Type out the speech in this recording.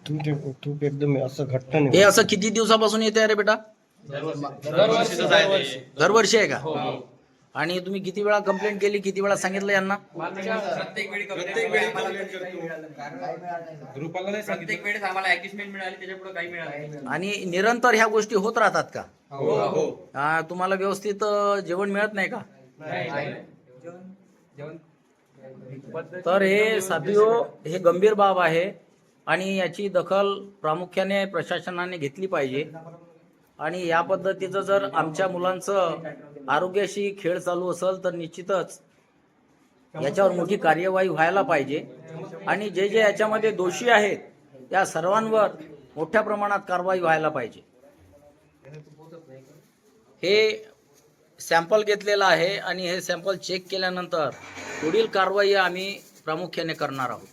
तूप एकदम असं घट्ट नाही. हे असं किती दिवसापासून येते अरे बेटा? दरवर्षी आहे का? आणि तुम्ही किती वेळा कंप्लेंट केली, किती वेळा सांगितलं यांना? प्रत्येक वेळेस आम्हाला ऍडजस्टमेंट मिळाली, त्याच्या पुढे काही मिळालं नाही. आणि निरंतर ह्या गोष्टी होत राहतात का? तुम्हाला व्यवस्थित जेवण मिळत नाही का? तर हे साथियो, हे गंभीर बाब आहे आणि याची दखल प्रामुख्याने प्रशासनाने घेतली पाहिजे. आणि या पद्धतीचं जर आमच्या मुलांचं आरोग्याशी खेळ चालू असेल तर निश्चितच याच्यावर मोठी कार्यवाही व्हायला पाहिजे. आणि जे जे याच्यामध्ये दोषी आहेत त्या सर्वांवर मोठ्या प्रमाणात कारवाई व्हायला पाहिजे. हे सॅम्पल घेतलेलं आहे आणि हे सॅम्पल चेक केल्यानंतर पुढील कारवाई आम्ही प्रामुख्याने करणार आहोत.